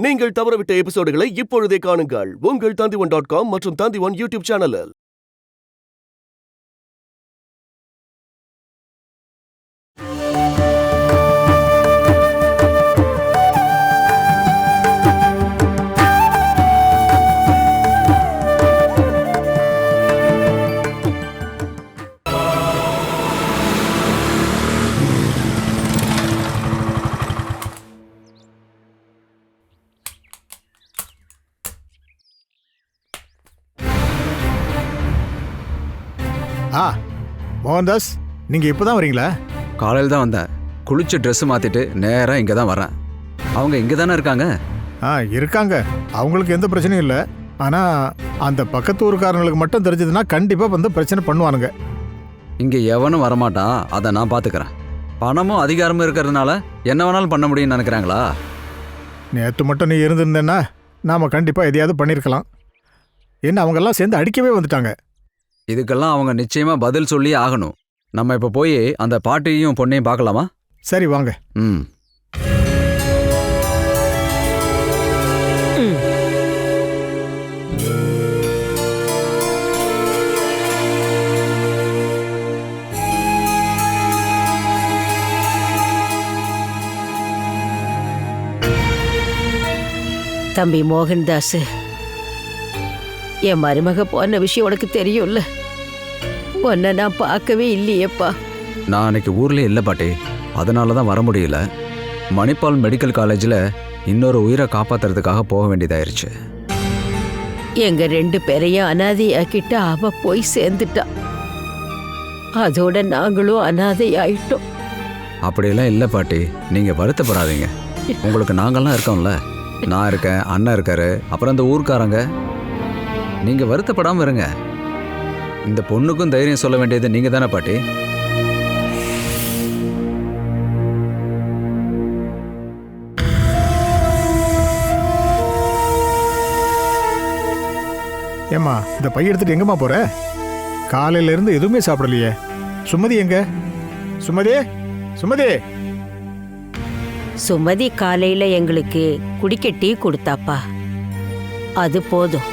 நீங்கள் தவறவிட்ட எபிசோடுகளை இப்பொழுதே காணுங்கள் உங்கள் Tandivan.com மற்றும் Tandivan யூடியூப் சேனலில். மோகன்தாஸ், நீங்கள் இப்போ தான் வரீங்களா? காலையில் தான் வந்தேன். குளிச்சு ட்ரெஸ்ஸு மாற்றிட்டு நேராக இங்கே தான் வரேன். அவங்க இங்கே தானே இருக்காங்க? இருக்காங்க. அவங்களுக்கு எந்த பிரச்சனையும் இல்லை. ஆனால் அந்த பக்கத்து ஊருக்காரங்களுக்கு மட்டும் தெரிஞ்சதுன்னா கண்டிப்பாக வந்து பிரச்சனை பண்ணுவானுங்க. இங்கே எவனும் வரமாட்டான், அதை நான் பார்த்துக்கிறேன். பணமும் அதிகாரமும் இருக்கிறதுனால என்ன வேணாலும் பண்ண முடியும்னு நினைக்கிறாங்களா? நேற்று மட்டும் நீ இருந்திருந்தேன்னா நாம் கண்டிப்பாக எதையாவது பண்ணியிருக்கலாம். என்ன அவங்கெல்லாம் சேர்ந்து அடிக்கவே வந்துட்டாங்க. இதுக்கெல்லாம் அவங்க நிச்சயமாக பதில் சொல்லி ஆகணும். நம்ம இப்போ போய் அந்த பாட்டியையும் பொண்ணையும் பார்க்கலாமா? சரி வாங்க. தம்பி மோகன்தாஸ், என் மருமக போன விஷயம் உனக்கு தெரியும்ல. உன்னை நான் பார்க்கவே இல்லையேப்பா. நான் அன்னைக்கு ஊர்லேயே இல்லை பாட்டி, அதனால தான் வர முடியல. மணிப்பால் மெடிக்கல் காலேஜில் இன்னொரு உயிரை காப்பாற்றுறதுக்காக போக வேண்டியதாயிருச்சு. எங்க 2 பேரையும் அனாதையாக்கிட்டு அவ போய் சேர்ந்துட்டா. அதோட நாங்களும் அனாதை ஆயிட்டோம். அப்படியெல்லாம் இல்லை பாட்டி, நீங்கள் வருத்தப்படாதீங்க. உங்களுக்கு நாங்கள்லாம் இருக்கோம்ல. நான் இருக்கேன், அண்ணன் இருக்காரு, அப்புறம் இந்த ஊர்க்காரங்க. நீங்கள் வருத்தப்படாமல் இருங்க. இந்த பொண்ணுக்கும் தைரியம் சொல்ல வேண்டியது நீங்கள் தானே பாட்டி? ஏம்மா, இந்த பைய எடுத்துட்டு எங்கம்மா போற? காலையிலேருந்து எதுவுமே சாப்பிடலையே. சுமதி எங்க? சுமதி, சுமதி. சுமதி காலையில எங்களுக்கு குடிக்க டீ கொடுத்தாப்பா, அது போதும்.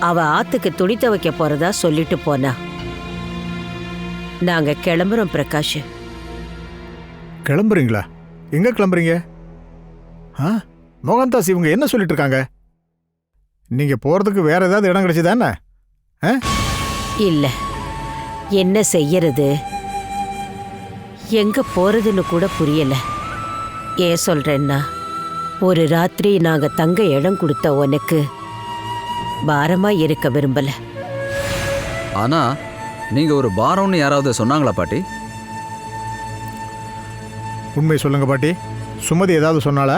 அவ ஆத்துக்கு துணி துவைக்க போறதா சொல்லிட்டு போனா. நாங்க கிளம்புறோம் பிரகாஷ். கிளம்புறீங்களா? எங்க கிளம்புறீங்க? மோகன்தாஸ், இவங்க என்ன சொல்லிட்டு இருக்காங்க? நீங்க போறதுக்கு வேற ஏதாவது இடம் கிடைச்சதானே? இல்ல, என்ன செய்யறது, எங்க போறதுன்னு கூட புரியல. ஏன் சொல்றேன்னா, ஒரு ராத்திரி நாங்க தங்க இடம் கொடுத்த உனக்கு பாரமா இருக்க விரும்பல. ஆனா நீங்க ஒரு பாரம்னு யாராவது சொன்னாங்களா பாட்டி? உண்மை சொல்லுங்க பாட்டி. சுமதி ஏதாவது சொன்னாளா?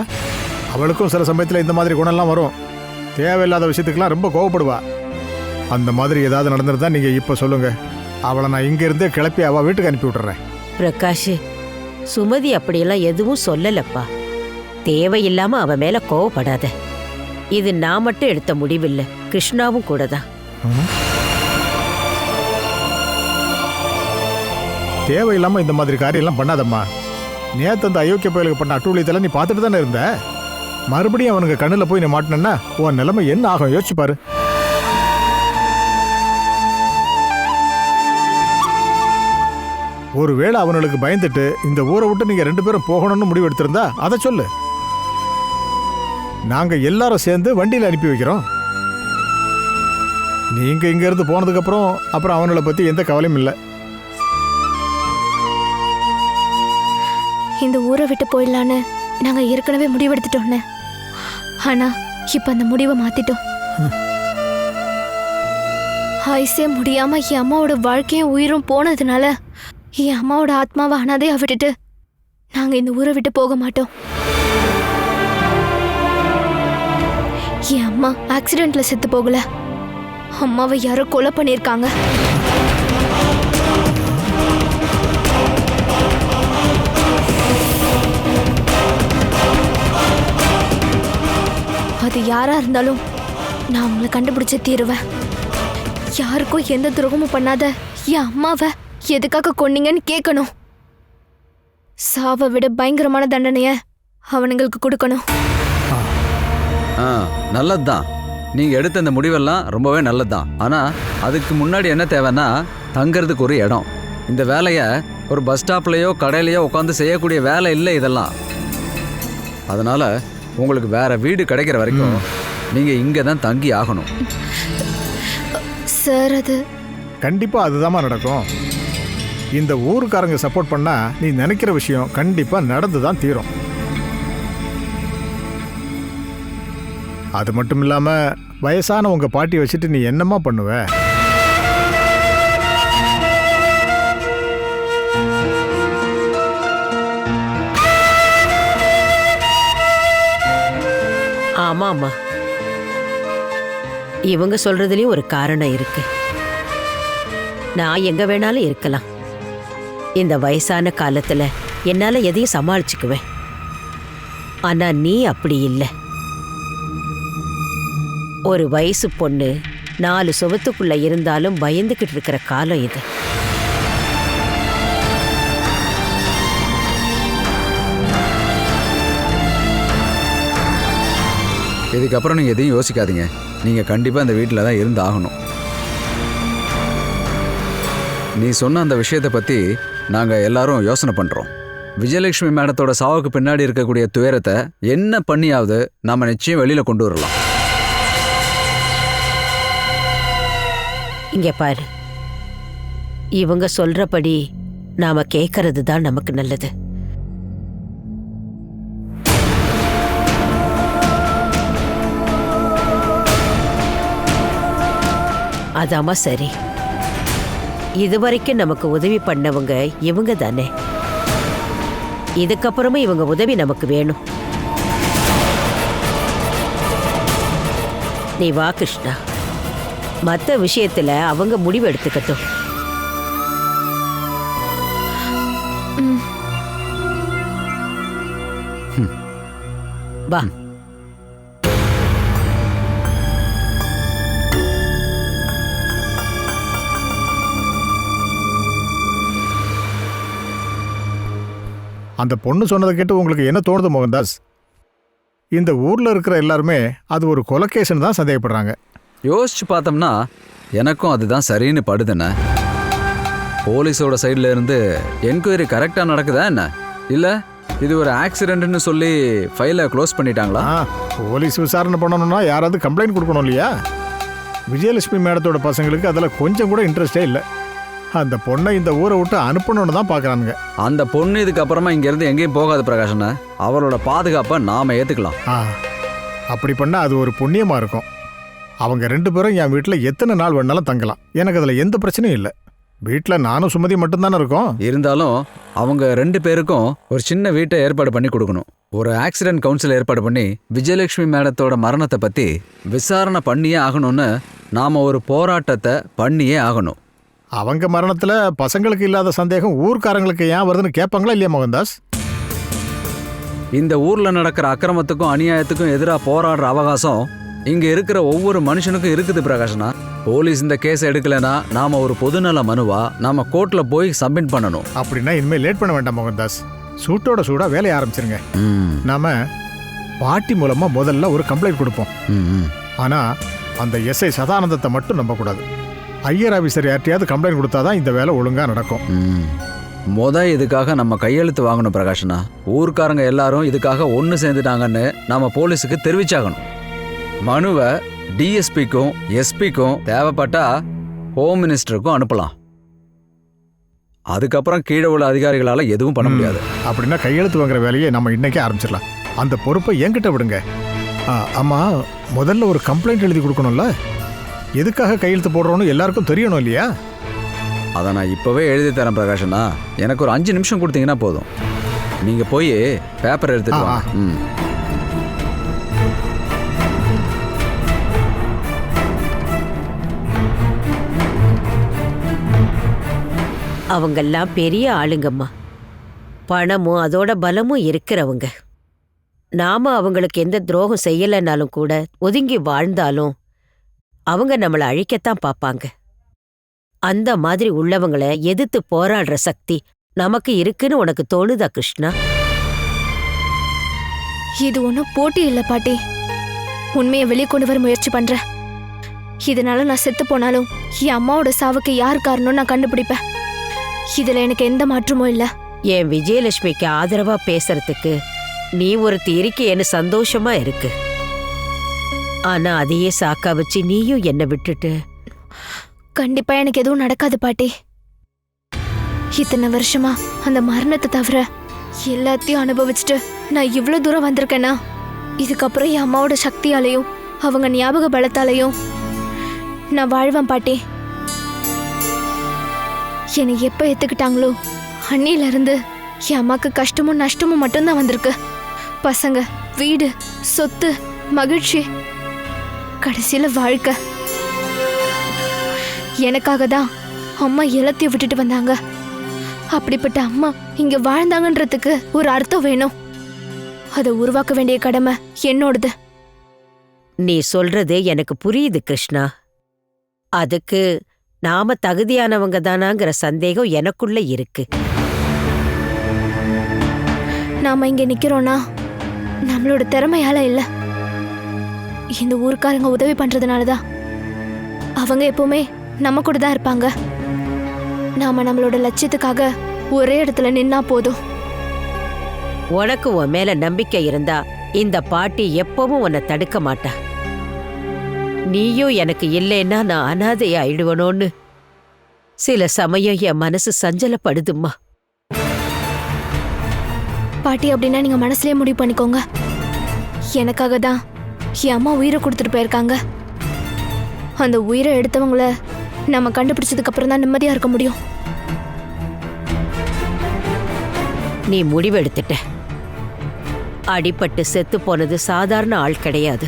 அவளுக்கும் சில சமயத்தில் இந்த மாதிரி குணம்லாம் வரும். தேவையில்லாத விஷயத்துக்கெல்லாம் ரொம்ப கோவப்படுவா. அந்த மாதிரி ஏதாவது நடந்திருந்தா நீங்க இப்ப சொல்லுங்க. அவளை நான் இங்க இருந்தே கிளப்பி அவ வீட்டுக்கு அனுப்பி விட்டுறேன். பிரகாஷ், சுமதி அப்படியெல்லாம் எதுவும் சொல்லலப்பா. தேவையில்லாம அவ மேல கோவப்படாத. இது நான் மட்டும் எடுத்த முடிவில்லை, கிருஷ்ணாவும் கூட தான். தேவையில்லாம இந்த மாதிரி காரியெல்லாம் பண்ணாதம்மா. நேத்து அந்த அயோக்கிய பயலுக்கு பண்ண அட்டூழியத்தெல்லாம் நீ பார்த்துட்டு தானே இருந்த. மறுபடியும் அவனுக்கு கண்ணில் போய் நீ மாட்டினா உன் நிலைமை என்ன ஆகும் யோசிச்சு பாரு. ஒருவேளை அவனுக்கு பயந்துட்டு இந்த ஊரை விட்டு நீங்க 2 பேரும் போகணும்னு முடிவு எடுத்திருந்தா அதை சொல்லு. நாங்க எல்லாரும் சேர்ந்து வண்டியில் அனுப்பி வைக்கிறோம். நீங்க இங்க இருந்து போனதுக்கு அப்புறம் அவனை பத்தி எந்த கவலையும் இல்லை. இந்த ஊரை விட்டு போயிடலான்னு நாங்க ஏற்கனவே முடிவெடுத்துட்டோம்னு. ஆனா இப்ப அந்த முடிவை மாத்திட்டோம். ஆயுசே முடியாம என் அம்மாவோட வாழ்க்கையும் உயிரும் போனதுனால என் அம்மாவோட ஆத்மாவை அனாதையா விட்டுட்டு நாங்க இந்த ஊரை விட்டு போக மாட்டோம். என் அம்மா ஆக்சிடென்ட்ல செத்து போகல, அம்மாவை யாரோ கொலை பண்ணிருக்காங்க. அது யாரா இருந்தாலும் நான் அவங்கள கண்டுபிடிச்சே தீருவேன். யாருக்கும் எந்த துரோகமும் பண்ணாத என் அம்மாவை எதுக்காக கொன்னீங்கன்னு கேட்கணும். சாவை விட பயங்கரமான தண்டனைய அவனுங்களுக்கு கொடுக்கணும். நல்லதுதான். நீங்கள் எடுத்த இந்த முடிவெல்லாம் ரொம்பவே நல்லதுதான். ஆனால் அதுக்கு முன்னாடி என்ன தேவைன்னா தங்கிறதுக்கு ஒரு இடம். இந்த வேலையை ஒரு பஸ் ஸ்டாப்லேயோ கடையிலையோ உட்காந்து செய்யக்கூடிய வேலை இல்லை இதெல்லாம். அதனால் உங்களுக்கு வேற வீடு கிடைக்கிற வரைக்கும் நீங்கள் இங்கே தான் தங்கி ஆகணும். சார் அது கண்டிப்பாக அதுதாம்மா நடக்கும். இந்த ஊருக்காரங்க சப்போர்ட் பண்ணா நீ நினைக்கிற விஷயம் கண்டிப்பாக நடந்து தான் தீரும். அது மட்டும் இல்லாமல் வயசான உங்கள் பாட்டி வச்சுட்டு நீ என்னம்மா பண்ணுவ? ஆமாம்மா, இவங்க சொல்றதுலயும் ஒரு காரணம் இருக்கு. நான் எங்க வேணாலும் இருக்கலாம். இந்த வயசான காலத்துல என்னால எதையும் சமாளிச்சுக்குவேன். ஆனா நீ அப்படி இல்லை. ஒரு வயசு பொண்ணு 4 சுவத்துக்குள்ள இருந்தாலும் பயந்துகிட்டு இருக்கிற காலம் இது. இதுக்கப்புறம் நீங்கள் எதையும் யோசிக்காதீங்க. நீங்கள் கண்டிப்பாக இந்த வீட்டில் தான் இருந்து ஆகணும். நீ சொன்ன அந்த விஷயத்தை பற்றி நாங்கள் எல்லாரும் யோசனை பண்ணுறோம். விஜயலட்சுமி மேடத்தோட சாவுக்கு பின்னாடி இருக்கக்கூடிய துயரத்தை என்ன பண்ணியாவது நாம் நிச்சயம் வெளியில் கொண்டு வரலாம். இங்க பாரு, இவங்க சொல்றபடி நாம கேட்கறது தான் நமக்கு நல்லது. அதாம்மா சரி. இதுவரைக்கும் நமக்கு உதவி பண்ணவங்க இவங்க தானே. இதுக்கப்புறமும் இவங்க உதவி நமக்கு வேணும். நீ வா கிருஷ்ணா, மற்ற விஷயத்துல அவங்க முடிவு எடுத்துக்கட்டும். வா. அந்த பொண்ணு சொன்னதை கேட்டு உங்களுக்கு என்ன தோணுது மோகன்தாஸ்? இந்த ஊரில் இருக்கிற எல்லாருமே அது ஒரு கொலைகேஸ்னு தான் சந்தேகப்படுறாங்க. யோசிச்சு பார்த்தோம்னா எனக்கும் அதுதான் சரின்னு படுதுண்ணே. போலீஸோட சைடில் இருந்து என்கொயரி கரெக்டாக நடக்குதா என்ன? இல்லை இது ஒரு ஆக்சிடென்ட்னு சொல்லி ஃபைலை க்ளோஸ் பண்ணிட்டாங்களா? போலீஸ் விசாரணை பண்ணணும்னா யாராவது கம்ப்ளைண்ட் கொடுக்கணும் இல்லையா? விஜயலட்சுமி மேடத்தோட பசங்களுக்கு அதில் கொஞ்சம் கூட இன்ட்ரெஸ்டே இல்லை. அந்த பொண்ணை இந்த ஊரை விட்டு அனுப்பணும்னு தான் பார்க்குறானுங்க. அந்த பொண்ணு இதுக்கப்புறமா இங்கேருந்து எங்கேயும் போகாது பிரகாஷண்ணே. அவளோட பாதுகாப்பை நாம் ஏற்றுக்கலாம். அப்படி பண்ணால் அது ஒரு புண்ணியமாக இருக்கும். அவங்க 2 பேரும் என் வீட்டில் எத்தனை நாள் வேணாலும் தங்கலாம். எனக்கு அதில் எந்த பிரச்சனையும் இல்லை. வீட்டில் நானும் சுமதி மட்டும்தானே இருக்கோம். இருந்தாலும் அவங்க 2 பேருக்கும் ஒரு சின்ன வீட்டை ஏற்பாடு பண்ணி கொடுக்கணும். ஒரு ஆக்சிடென்ட் கவுன்சில் ஏற்பாடு பண்ணி விஜயலட்சுமி மேடத்தோட மரணத்தை பற்றி விசாரணை பண்ணியே ஆகணும்னு நாம் ஒரு போராட்டத்தை பண்ணியே ஆகணும். அவங்க மரணத்தில் பசங்களுக்கு இல்லாத சந்தேகம் ஊர்க்காரங்களுக்கு ஏன் வருதுன்னு கேட்பாங்களா இல்லையா மோகன்தாஸ்? இந்த ஊரில் நடக்கிற அக்கிரமத்துக்கும் அநியாயத்துக்கும் எதிராக போராடுற அவகாசம் இங்கே இருக்கிற ஒவ்வொரு மனுஷனுக்கும் இருக்குது பிரகாஷனா. போலீஸ் இந்த கேஸை எடுக்கலைன்னா நாம் ஒரு பொதுநல மனுவா நாம் கோர்ட்டில் போய் சப்மிட் பண்ணணும். அப்படின்னா இனிமேல் லேட் பண்ண வேண்டாம் மோகன்தாஸ். சூட்டோட சூடாக வேலையை ஆரம்பிச்சிருங்க. நாம பாட்டி மூலமாக முதல்ல ஒரு கம்ப்ளைண்ட் கொடுப்போம். ஆனால் அந்த எஸ்ஐ சதானந்தத்தை மட்டும் நம்பக்கூடாது. ஐயர் ஆஃபீஸர் யார்ட்டையாவது கம்ப்ளைண்ட் கொடுத்தாதான் இந்த வேலை ஒழுங்காக நடக்கும். இதுக்காக நம்ம கையெழுத்து வாங்கணும் பிரகாஷனா. ஊர்க்காரங்க எல்லாரும் இதுக்காக ஒன்று சேர்ந்துட்டாங்கன்னு நம்ம போலீஸுக்கு தெரிவிச்சாகணும். மனுவை டிஎஸ்பிக்கும் எஸ்பிக்கும் தேவைப்பட்டா ஹோம் மினிஸ்டருக்கும் அனுப்பலாம். அதுக்கப்புறம் கீழே உள்ள அதிகாரிகளால் எதுவும் பண்ண முடியாது. அப்படின்னா கையெழுத்து வாங்குற வேலையை நம்ம இன்னைக்கே ஆரம்பிச்சிடலாம். அந்த பொறுப்பை என்கிட்ட விடுங்க. ஆமாம், முதல்ல ஒரு கம்ப்ளைண்ட் எழுதி கொடுக்கணும்ல. எதுக்காக கையெழுத்து போடுறோன்னு எல்லாருக்கும் தெரியணும் இல்லையா? அதை நான் இப்போவே எழுதி தரேன் பிரகாஷனா. எனக்கு ஒரு 5 நிமிஷம் கொடுத்தீங்கன்னா போதும். நீங்கள் போய் பேப்பர் எடுத்துட்டு வாங்க. அவங்கெல்லாம் பெரிய ஆளுங்கம்மா. பணமும் அதோட பலமும் இருக்கிறவங்க. நாம அவங்களுக்கு எந்த துரோகம் செய்யலைன்னாலும் கூட ஒதுங்கி வாழ்ந்தாலும் அவங்க நம்மளை அழிக்கத்தான் பார்ப்பாங்க. அந்த மாதிரி உள்ளவங்களை எதிர்த்து போராடுற சக்தி நமக்கு இருக்குன்னு உனக்கு தோணுதா கிருஷ்ணா? இது ஒன்றும் போட்டி இல்லை பாட்டி. உண்மையை வெளியே கொண்டு வர முயற்சி பண்றேன். இதனால நான் செத்து போனாலும் என் அம்மாவோட சாவுக்கு யார் காரணம்னு நான் கண்டுபிடிப்பேன். இதுல எனக்கு எந்த மாற்றமும் இல்ல. என் விஜயலட்சுமிக்கு ஆதரவா பேசுறதுக்கு நீ ஒரு இருக்கேன்னு சந்தோஷமா இருக்கு. ஆனா அதையே சாக்கா வச்சு நீயும் என்னை விட்டுட்டு. கண்டிப்பா எனக்கு எதுவும் நடக்காது பாட்டி. இத்தனை வருஷமா அந்த மரணத்தை தவிர எல்லாத்தையும் அனுபவிச்சுட்டு நான் இவ்வளவு தூரம் வந்திருக்கேன்னா இதுக்கப்புறம் என் அம்மாவோட சக்தியாலையும் அவங்க ஞாபக பலத்தாலையும் நான் வாழ்வேன் பாட்டி. என்னை எப்ப ஏத்துக்கிட்டாங்களோ அன்னில இருந்து என் அம்மாக்கு கஷ்டமும் நஷ்டமும் மட்டும்தான் வந்திருக்கு. பசங்க, வீடு, சொத்து, மகிழ்ச்சி, கடைசியில வாழ்க்கை. எனக்காக தான் அம்மா எல்லாத்தையும் விட்டுட்டு வந்தாங்க. அப்படிப்பட்ட அம்மா இங்க வாழ்ந்தாங்கன்றதுக்கு ஒரு அர்த்தம் வேணும். அதை உருவாக்க வேண்டிய கடமை என்னோடது. நீ சொல்றது எனக்கு புரியுது கிருஷ்ணா. அதுக்கு நாம தகுதியானவங்க தானாங்கிற சந்தேகம் எனக்குள்ள இருக்கு. நாம இங்க நிக்கிறோம்னா நம்மளோட திறமையால இல்ல, இந்த ஊருக்காரங்க உதவி பண்றதுனாலதான். அவங்க எப்பவுமே நம்ம கூட தான் இருப்பாங்க. நாம நம்மளோட லட்சியத்துக்காக ஒரே இடத்துல நின்னா போதும். உனக்கு உன் மேல நம்பிக்கை இருந்தா இந்த பாட்டி எப்பவும் உன்னை தடுக்க மாட்டா. நீயும் எனக்கு இல்லைன்னா நான் அனாதை ஆயிடுவனோன்னு சில சமயம் என் மனசு சஞ்சலப்படுதும்மா. பாட்டி அப்படின்னா நீங்க மனசுலயே முடிவு பண்ணிக்கோங்க. எனக்காக தான் என் அம்மா உயிரை கொடுத்துட்டு போயிருக்காங்க. அந்த உயிரை எடுத்தவங்கள நம்ம கண்டுபிடிச்சதுக்கு அப்புறம் தான் நிம்மதியா இருக்க முடியும். நீ முடிவெடுத்துட்ட. அடிபட்டு செத்து போனது சாதாரண ஆள் கிடையாது.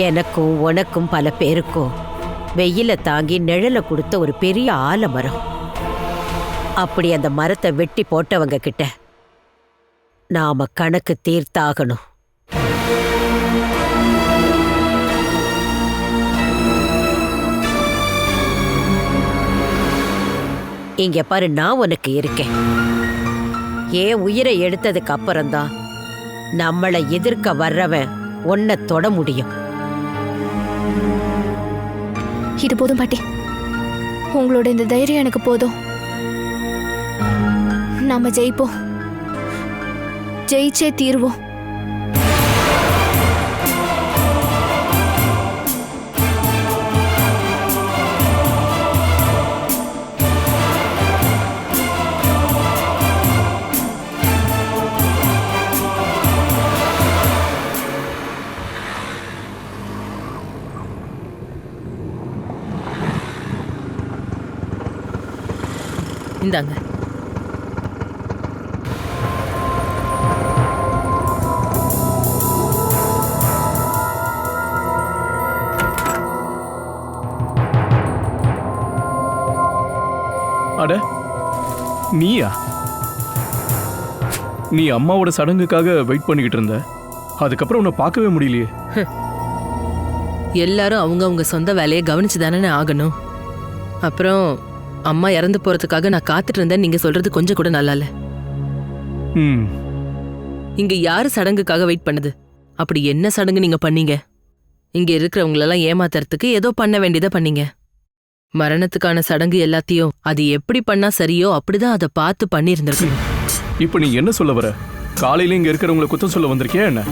எனக்கும் உனக்கும் பல பேருக்கும் வெயில தாங்கி நிழல கொடுத்த ஒரு பெரிய ஆலமரம். அப்படி அந்த மரத்தை வெட்டி போட்டவங்க கிட்ட நாம கணக்கு தீர்த்தாகணும். இங்க பாரு, நான் உனக்கு இருக்கேன். ஏன் உயிரை எடுத்ததுக்கு அப்புறம்தான் நம்மளை எதிர்க்க வர்றவன் உன்னை தொட முடியும். இது போதும் பாட்டி. உங்களோட இந்த தைரியம் எனக்கு போதும். நாம ஜெயிப்போம், ஜெயிச்சே தீர்வோம். இந்தாங்க. அட, நீயா? நீ அம்மாவோட சடங்குக்காக வெயிட் பண்ணிக்கிட்டு இருந்த. அதுக்கப்புறம் உன்னை பார்க்கவே முடியலையே. எல்லாரும் அவங்க சொந்த வேலையை கவனிச்சு தானே ஆகணும். அப்புறம் அம்மா இறந்து போறதுக்காக நான் காத்துட்டு இருந்தேன். நீங்க சொல்றது கொஞ்சம் கூட நல்லா இல்ல. இங்க யாரு சடங்குக்காக வெயிட் பண்ணுது? அப்படி என்ன சடங்கு நீங்க பண்ணீங்க? இங்க இருக்கிறவங்களெல்லாம் ஏமாத்துறதுக்கு ஏதோ பண்ண வேண்டியதை பண்ணீங்க. மரணத்துக்கான சடங்கு எல்லாத்தையும் அது எப்படி பண்ணா சரியோ அப்படிதான் அதை பார்த்து பண்ணியிருந்திருக்கணும். இப்ப நீ என்ன சொல்ல வர? காலையில இங்க இருக்கிறவங்களை குத்தம் சொல்ல வந்திருக்கியா என்ன?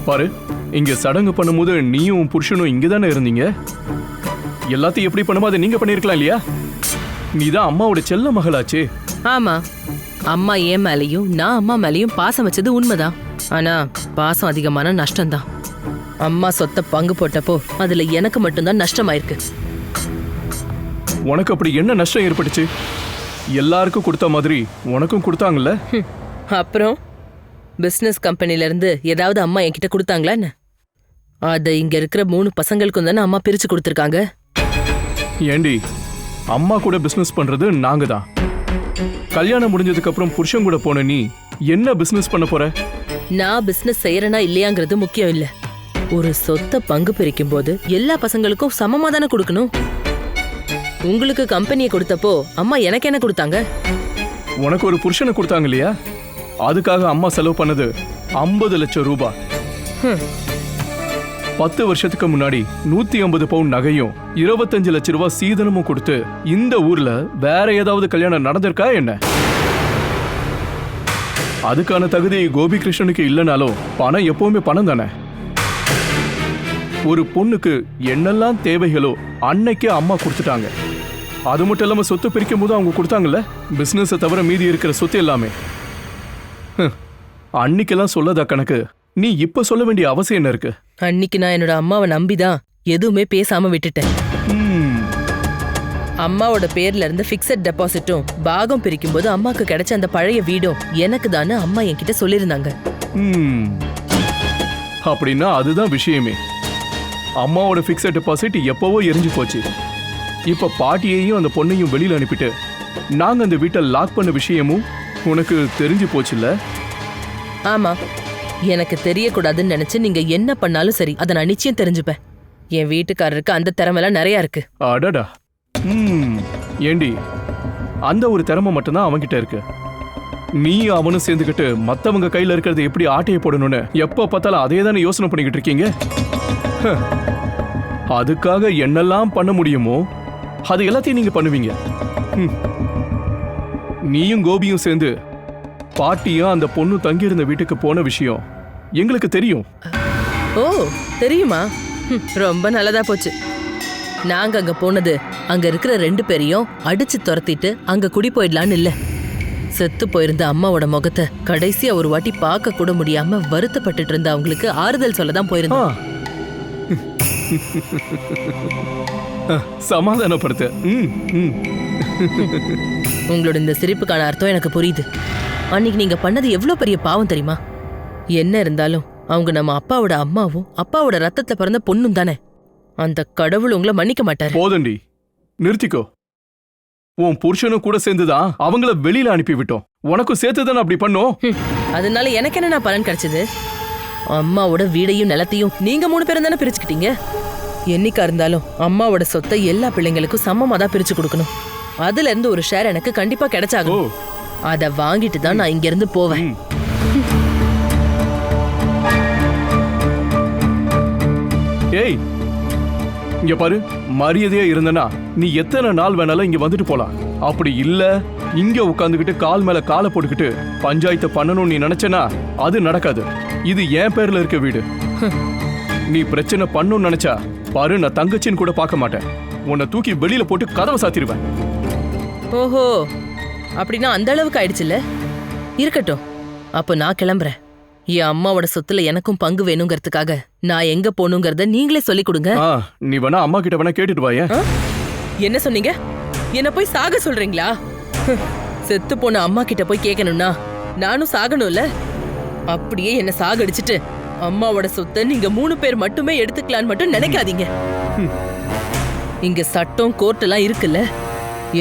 பாரு, இங்க சடங்கு பண்ணும்போது நீயும் புருஷனும் இங்கதானே இருந்தீங்க. எல்லாத்தையும் எப்படி பண்ணுமோ அதை நீங்க பண்ணிருக்கலாம் இல்லையா? நீதான் அம்மாவோட செல்ல மகளாச்சே. ஆமா, அம்மா என் மேலையும் நான் அம்மா மேலையும் பாசம் வச்சது உண்மைதான். ஆனா பாசம் அதிகமான நஷ்டம்தான். அம்மா சொத்தை பங்கு போட்டப்போ அதுல எனக்கு மட்டும்தான் நஷ்டமாயிருக்கு. உனக்கு அப்படி என்ன நஷ்டம் ஏற்பட்டுச்சு? எல்லாருக்கும் கொடுத்த மாதிரி உனக்கும் கொடுத்தாங்கல்ல? அப்புறம் பிசினஸ் கம்பெனில இருந்து ஏதாவது அம்மா என்கிட்ட கொடுத்தாங்களா என்ன? அதை இங்க இருக்கிற 3 பசங்களுக்கும் தானே அம்மா பிரிச்சு கொடுத்துருக்காங்க. ஏண்டி, அம்மா கூட பிசினஸ் பண்றது நாங்க தான். கல்யாணம் முடிஞ்சதுக்கு அப்புறம் புருஷன் கூட போன நீ என்ன பிசினஸ் பண்ண போற? நான் பிசினஸ் செய்யறேனா இல்லையாங்கிறது முக்கியம் இல்ல. ஒரு சொத்தை பங்கு பிரிக்கும் போது எல்லா பசங்களுக்கும் சமமா தானே கொடுக்கணும். உங்களுக்கு கம்பெனியை கொடுத்தப்போ அம்மா எனக்கு என்ன கொடுத்தாங்க? உனக்கு ஒரு புருஷனை கொடுத்தாங்க இல்லையா? அதுக்காக அம்மா செலவு பண்ணது 50 லட்சம் ரூபாய். 10 வருஷத்துக்கு முன்னாடி 150 பவுன் நகையும் 25 லட்சம் ரூபாய் சீதனமும் கொடுத்து இந்த ஊர்ல வேற ஏதாவது கல்யாணம் நடந்திருக்கா என்ன? அதுக்கான தகுதி கோபிகிருஷ்ணனுக்கு இல்லைனாலும் பணம் எப்பவுமே பணம் தானே. ஒரு பொண்ணுக்கு என்னெல்லாம் தேவைகளோ அன்னைக்கே அம்மா கொடுத்துட்டாங்க. அது மட்டும் இல்லாம சொத்து பிரிக்கும் போது அவங்க கொடுத்தாங்கல்ல, பிசினஸ் தவிர மீதி இருக்கிற சொத்து எல்லாமே. அன்னைக்கெல்லாம் சொல்லாத கணக்கு நீ இப்ப சொல்ல வேண்டிய அவசியம் என்ன இருக்கு? அன்னைக்கு நான் என்னோட அம்மாவை நம்பிதான் எதுவுமே பேசாம விட்டுட்டேன். அம்மாவோட பேர்ல இருந்து பிக்சட் டெபாசிட்டும் பாகம் பிரிக்கும் போது அம்மாக்கு கிடைச்ச அந்த பழைய வீடும் எனக்கு தானே அம்மா என்கிட்ட சொல்லியிருந்தாங்க. அப்படின்னா அதுதான் விஷயமே. அம்மாவோட பிக்சட் டெபாசிட் எப்பவோ எரிஞ்சு போச்சு. இப்ப பாட்டியையும் அந்த பொண்ணையும் வெளியில அனுப்பிட்டு நாங்க அந்த வீட்டை லாக் பண்ண விஷயமும் உனக்கு தெரிஞ்சு போச்சுல்ல? ஆமா, எனக்கு தெரியக்கூடாதுன்னு நினைச்சு நீங்க என்ன பண்ணாலும் சரி அதை நான் நிச்சயம் தெரிஞ்சுப்பேன். என் வீட்டுக்காரருக்கு அந்த திறமைலாம் நிறைய இருக்கு. அடடா. ஏண்டி, அந்த ஒரு திறமை மட்டும்தான் அவன்கிட்ட இருக்கு. நீ அவனும் சேர்ந்துக்கிட்டு மத்தவங்க கையில இருக்கிறது எப்படி ஆட்டையை போடணும்னு எப்ப பார்த்தாலும் அதே தானே யோசனை பண்ணிக்கிட்டு இருக்கீங்க. அதுக்காக என்னெல்லாம் பண்ண முடியுமோ அது எல்லாத்தையும் நீங்க பண்ணுவீங்க. நீயும் கோபியும் சேர்ந்து பாட்டியும் அந்த பொண்ணு தங்கியிருந்த வீட்டுக்கு போன விஷயம் எங்களுக்கு தெரியும். ஓ, தெரியுமா? ரொம்ப நல்லதா போச்சு. நாங்க அங்க போனது அங்க இருக்கிற 2 பேரையும் அடிச்சு துரத்திட்டு அங்க குடி போயிடலான்னு இல்ல. செத்து போயிருந்த அம்மாவோட முகத்தை கடைசியா ஒரு வாட்டி பார்க்க கூட முடியாம வருத்தப்பட்டுட்டு இருந்த அவங்களுக்கு ஆறுதல் சொல்லதான் போயிருந்தோம். சமாதானப்படுத்த. உங்களோட இந்த சிரிப்புக்கான அர்த்தம் எனக்கு புரியுது. அன்னைக்கு நீங்க பண்ணது எவ்வளவு பெரிய பாவம் தெரியுமா? என்ன இருந்தாலும் அவங்க நம்ம அப்பாவோட அம்மாவும் அப்பாவோட ரத்தத்துல பிறந்த பொண்ணும் தானே. அந்த கடவுள் உங்களை மன்னிக்க மாட்டாரு. போதண்டி, நிறுத்திக்கோ. உன் புருஷனும் கூட சேர்ந்துதான் அவங்கள வெளியில அனுப்பி விட்டோம். உனக்கும் சேர்த்துதானே அப்படி பண்ணோம். அதனால எனக்கு என்ன பலன் கிடைச்சது? அம்மாவோட வீடையும் நிலத்தையும் நீங்க 3 பேரும் தானே பிரிச்சுக்கிட்டீங்க. என்னைக்கா இருந்தாலும் அம்மாவோட சொத்தை எல்லா பிள்ளைங்களுக்கும் சமமா தான் பிரிச்சு கொடுக்கணும். அதுல இருந்து ஒரு ஷேர் எனக்கு கண்டிப்பா கிடைச்சாகும். அத வாங்கிட்டு தான் நான் இங்க இருந்து போவேன். ஏய், இங்க பாரு, மரியாதையா இருந்தனா நீ எத்தனை நாள் வேணாலும் இங்க வந்துட்டு போலாம். அப்படி இல்ல இங்க உட்காந்துக்கிட்டு கால் மேல காலை போட்டுக்கிட்டு பஞ்சாயத்து பண்ணணும் நீ நினைச்சனா அது நடக்காது. இது என் பேர்ல இருக்க வீடு. நீ பிரச்சனை பண்ணணும்னு நினைச்சா பாரு, நான் தங்கச்சின்னு கூட பார்க்க மாட்டேன். உன்னை தூக்கி வெளியில போட்டு கதவை சாத்திடுவேன். ஓஹோ, அப்படின்னா அந்த அளவுக்கு ஆயிடுச்சுல்ல? இருக்கட்டும், அப்போ நான் கிளம்புறேன். என் அம்மாவோட சொத்துல எனக்கும் பங்கு வேணுங்கிறதுக்காக நான் எங்க போகணுங்கிறத நீங்களே சொல்லி கொடுங்க. நீ வேணா அம்மா கிட்ட வேணா கேட்டுட்டு வாயே. என்ன சொன்னீங்க? என்ன போய் சாக சொல்றீங்களா? செத்து போன அம்மா கிட்ட போய் கேட்கணும்னா நானும் சாகணும்ல? அப்படியே என்ன சாகடிச்சிட்டு அம்மாவோட சொத்தை நீங்க 3 பேர் மட்டுமே எடுத்துக்கலான்னு மட்டும் நினைக்காதீங்க. இங்க சட்டம் கோர்ட் எல்லாம் இருக்குல்ல.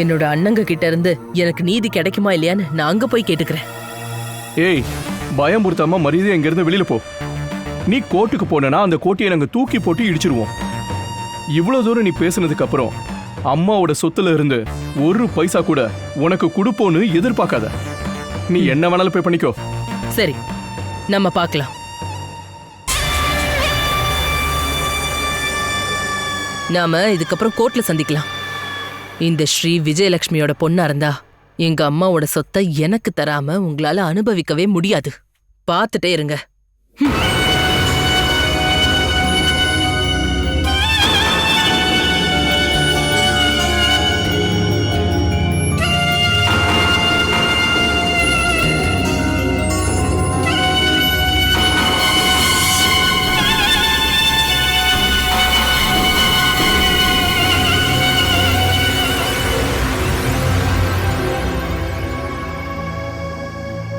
என்னோட அண்ணங்க கிட்ட இருந்து எனக்கு நீதி கிடைக்குமா இல்லையான்னு நான் அங்க போய் கேட்டுக்கிறேன். ஏய், பயம் பொறுத்தாம மரியாதை இங்க இருந்து வெளியில போ. நீ கோர்ட்டுக்கு போனா அந்த கோட்டையை நாங்க தூக்கி போட்டு இடிச்சிருவோம். இவ்வளவு தூரம் நீ பேசுனதுக்கு அப்புறம் அம்மாவோட சொத்துல இருந்து 1 பைசா கூட உனக்கு கொடுப்போன்னு எதிர்பார்க்காத. நீ என்ன வேணாலும் போய் பண்ணிக்கோ. சரி, நம்ம பார்க்கலாம். நாம இதுக்கப்புறம் கோர்ட்ல சந்திக்கலாம். இந்த ஸ்ரீ விஜயலட்சுமியோட பொண்ணா இருந்தா எங்க அம்மாவோட சொத்தை எனக்கு தராம உங்களால அனுபவிக்கவே முடியாது. பார்த்துட்டே இருங்க.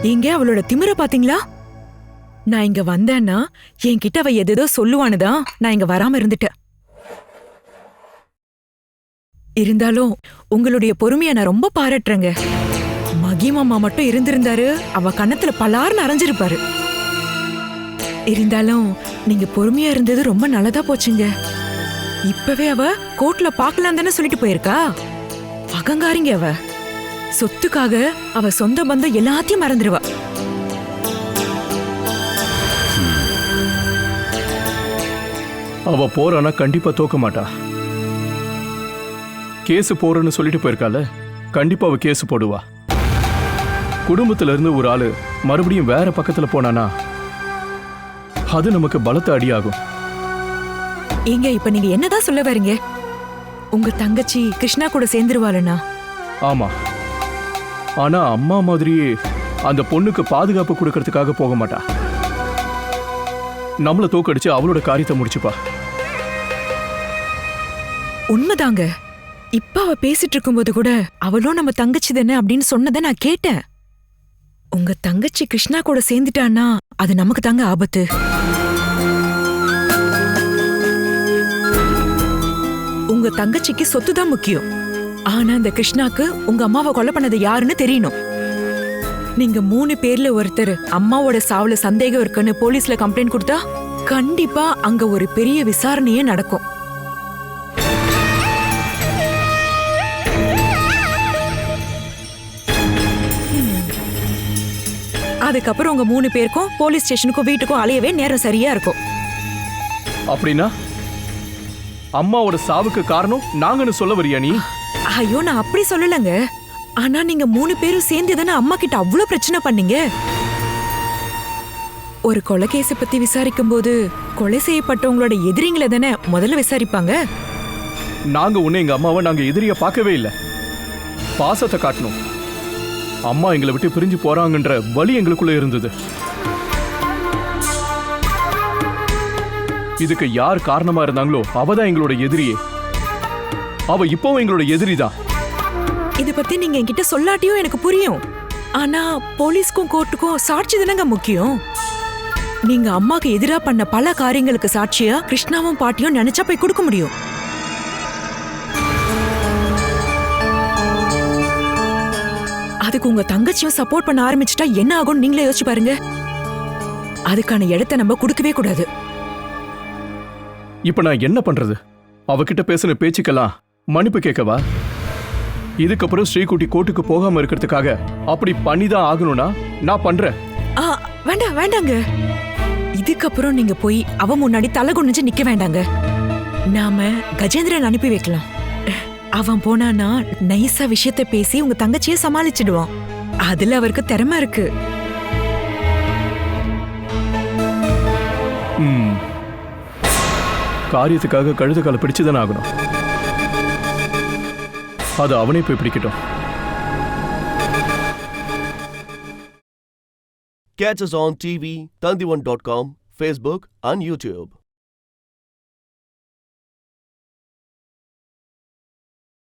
இங்க அவளோட திமிர பாத்தீங்களா? நான் இங்க வந்தேன்னா என்கிட்ட அவ எதோ சொல்லுவானுதான் நான் இங்க வராம இருந்துட்டேன். இருந்தாலும் உங்களுடைய பொறுமைய நான் ரொம்ப பாராட்டுறேங்க. மகிமாமா மட்டும் இருந்திருந்தாரு அவ கண்ணத்துல பலார்னு அரைஞ்சிருப்பாரு. இருந்தாலும் நீங்க பொறுமையா இருந்தது ரொம்ப நல்லதா போச்சுங்க. இப்பவே அவ கோர்ட்ல பாக்கலாம் தானே சொல்லிட்டு போயிருக்கா. அகங்காரிங்க அவ. சொத்துக்காக அவ சொந்த பந்தம் எல்லாத்தையும் மறந்துடுவா. அவ போறானா கண்டிப்பா தோக்க மாட்டா. கேஸ் போறன்னு சொல்லிட்டு போயிருக்கால, கண்டிப்பா அவ கேஸ் போடுவா. குடும்பத்துல இருந்து ஒரு ஆளு மறுபடியும் வேற பக்கத்துல போனானா அது நமக்கு பலத்த அடியாகும். ஏங்க இப்ப நீங்க என்னதான் சொல்ல வரீங்க? உங்க தங்கச்சி கிருஷ்ணா கூட சேர்ந்துருவாளனா? ஆமா, ஆனா அம்மா மாதிரியே அந்த பொண்ணுக்கு பாதுகாப்பு கொடுக்கறதுக்காக போக மாட்டா. நம்மள தோக்கடிச்சு அவளோட காரியத்தை முடிச்சுப்பா. உண்மைதாங்க. இப்ப அவ பேசிட்டு இருக்கும்போது கூட அவளும் நம்ம தங்கச்சி தானே அப்படின்னு சொன்னதை நான் கேட்டேன். உங்க தங்கச்சி கிருஷ்ணா கூட சேர்ந்துட்டான்னா அது நமக்கு தாங்க ஆபத்து. உங்க தங்கச்சிக்கு சொத்து தான் முக்கியம். ஆனா அந்த கிருஷ்ணாக்கு உங்க அம்மாவை கொலை பண்ணது யாருன்னு தெரியணும். நீங்க 3 பேர்ல ஒருத்தர் அம்மாவோட சாவுல சந்தேகம் இருக்குன்னு போலீஸ்ல கம்ப்ளைண்ட் கொடுத்தா கண்டிப்பா அங்க ஒரு பெரிய விசாரணையே நடக்கும். அதுக்கப்புறம் உங்க 3 பேருக்கும் போலீஸ் ஸ்டேஷனுக்கும் வீட்டுக்கும் அலையவே நேரம் சரியா இருக்கும். அப்படின்னா அம்மாவோட சாவுக்கு காரணம் நாங்கன்னு சொல்ல வரியா நீ? ஐயோ நான் அப்படி சொல்லலங்க. ஆனா நீங்க 3 பேரும் சேர்ந்து தானே அம்மா கிட்ட அவ்வளவு பிரச்சனை பண்ணீங்க. ஒரு கொலை கேஸ பத்தி விசாரிக்கும் போது கொலை செய்யப்பட்டவங்களோட எதிரிங்களை தானே முதல்ல விசாரிப்பாங்க. நாங்க உன்னை எங்க அம்மாவை நாங்க எதிரியா பார்க்கவே இல்லை. பாசத்தை காட்டணும். அம்மா எங்களை விட்டு பிரிஞ்சு போறாங்கன்ற வலி எங்களுக்குள்ள இருந்தது. இதுக்கு யார் காரணமா இருந்தாங்களோ அவதான் எங்களோட எதிரியே. அவ இப்பவும் எங்களோட எதிரிதான். இத பத்தி நீங்க என்கிட்ட சொல்லாட்டியும் எனக்கு புரியும். ஆனா போலீஸ்க்கும் கோர்ட்டுக்கும் சாட்சி தானங்க முக்கியம். நீங்க அம்மாக்கு எதிரா பண்ண பல காரியங்களுக்கு சாட்சியா கிருஷ்ணாவும் பாட்டியும் நினைச்சா போய் கொடுக்க முடியும். அதுக்கு உங்க தங்கச்சியும் சப்போர்ட் பண்ண ஆரம்பிச்சுட்டா என்ன ஆகும் நீங்களே யோசிச்சு பாருங்க. அதுக்கான இடத்தை நம்ம கொடுக்கவே கூடாது. இப்ப நான் என்ன பண்றது? அவகிட்ட பேசின பேச்சுக்கெல்லாம் மன்னிப்பு கேட்கவா? இதுக்கப்புறம் ஸ்ரீகுட்டி கோர்ட்டுக்கு போகாம இருக்கிறதுக்காக அப்படி பண்ணிதான் ஆகணும்னா நான் பண்றேன். வேண்டாம் வேண்டாங்க. இதுக்கப்புறம் நீங்க போய் அவ முன்னாடி தலை குனிஞ்சு நிக்க வேண்டாங்க. நாம கஜேந்திரன் அனுப்பி வைக்கலாம். அவன் போனானா நைஸா விஷயத்த பேசி உங்க தங்கச்சியை சமாளிச்சிடுவான். அதுல அவருக்கு திறமை இருக்கு. காரியத்துக்காக கழுத கால பிடிச்சுதானே ஆகணும். அது அவனே போய் பிடிக்கட்டும். Catch us on TV, Tandivan.com, Facebook and YouTube.